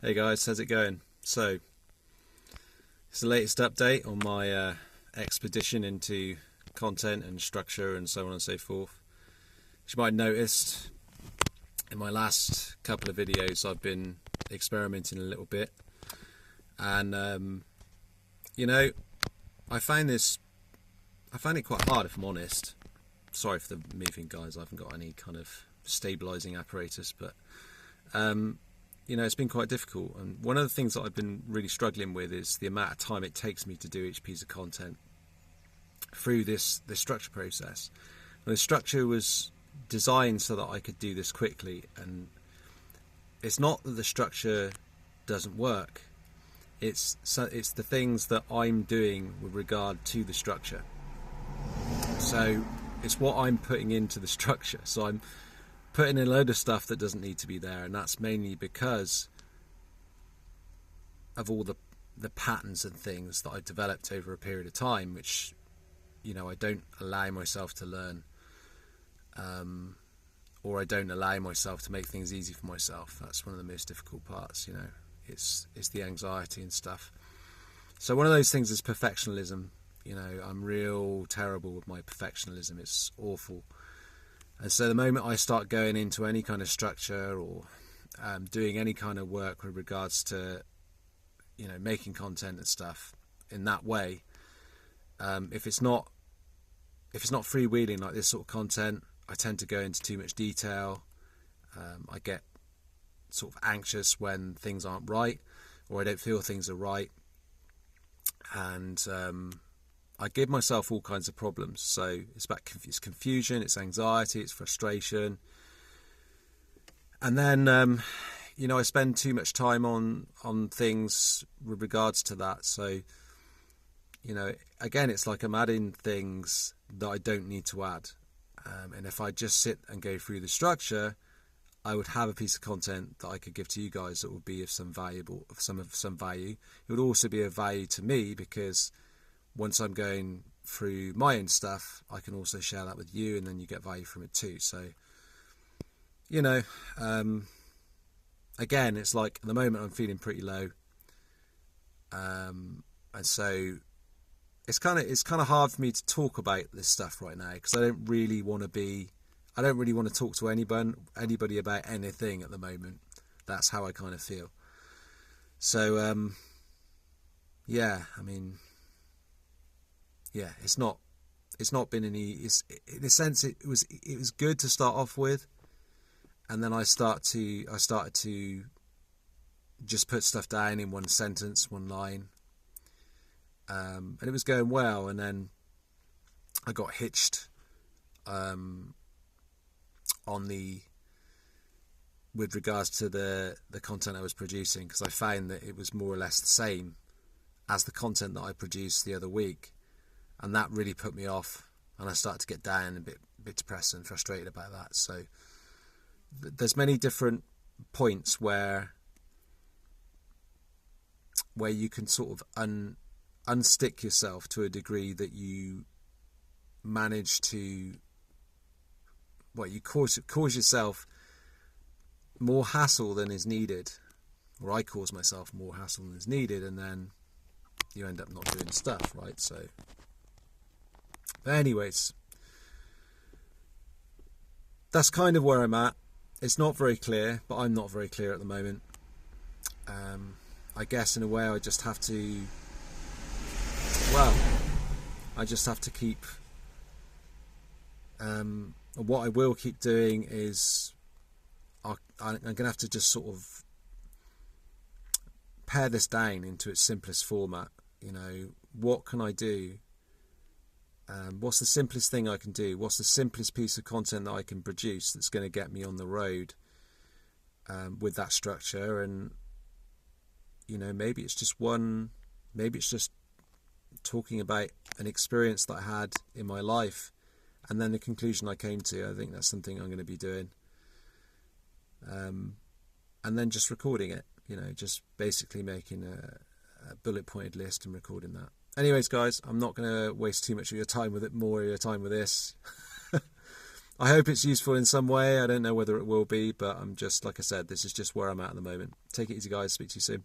Hey guys, how's it going? So, it's the latest update on my expedition into content and structure and so on and so forth. As you might have noticed, in my last couple of videos I've been experimenting a little bit. And, I found it quite hard, if I'm honest. Sorry for the moving, guys. I haven't got any kind of stabilising apparatus, but it's been quite difficult. And one of the things that I've been really struggling with is the amount of time it takes me to do each piece of content through this structure process. And the structure was designed so that I could do this quickly, and it's not that the structure doesn't work. It's the things that I'm doing with regard to the structure. So it's what I'm putting into the structure. So I'm putting in a load of stuff that doesn't need to be there, and that's mainly because of all the patterns and things that I've developed over a period of time, which I don't allow myself to learn, or I don't allow myself to make things easy for myself. That's one of the most difficult parts. It's the anxiety and stuff. So one of those things is perfectionism. I'm real terrible with my perfectionism. It's awful. And so the moment I start going into any kind of structure or doing any kind of work with regards to, making content and stuff in that way, if it's not freewheeling like this sort of content, I tend to go into too much detail. I get sort of anxious when things aren't right, or I don't feel things are right, and I give myself all kinds of problems. So it's confusion, it's anxiety, it's frustration. And then, I spend too much time on things with regards to that. So, again, it's like I'm adding things that I don't need to add. And if I just sit and go through the structure, I would have a piece of content that I could give to you guys that would be of some value. It would also be of value to me, because once I'm going through my own stuff, I can also share that with you, and then you get value from it too. So, again, it's like at the moment I'm feeling pretty low, and so it's kind of hard for me to talk about this stuff right now, because I don't really want to talk to anybody about anything at the moment. That's how I kind of feel. So, it's not been any. In a sense, it was good to start off with, and then I started to just put stuff down in one sentence, one line, and it was going well. And then I got hitched with regards to the content I was producing, because I found that it was more or less the same as the content that I produced the other week, and that really put me off, and I started to get down and a bit depressed and frustrated about that. So there's many different points where you can sort of unstick yourself to a degree that you manage to, you cause yourself more hassle than is needed, or I cause myself more hassle than is needed, and then you end up not doing stuff, right? So, but anyways, that's kind of where I'm at. It's not very clear, but I'm not very clear at the moment. I guess in a way I just have to keep, what I will keep doing is I'm going to have to just sort of pare this down into its simplest format. What can I do? What's the simplest thing I can do? What's the simplest piece of content that I can produce that's going to get me on the road with that structure? And maybe it's just talking about an experience that I had in my life, and then the conclusion I came to. I think that's something I'm going to be doing, and then just recording it. Just basically making a bullet pointed list and recording that. Anyways, guys, I'm not going to waste too much of your time with it, more of your time with this. I hope it's useful in some way. I don't know whether it will be, but I'm just, like I said, this is just where I'm at the moment. Take it easy, guys. Speak to you soon.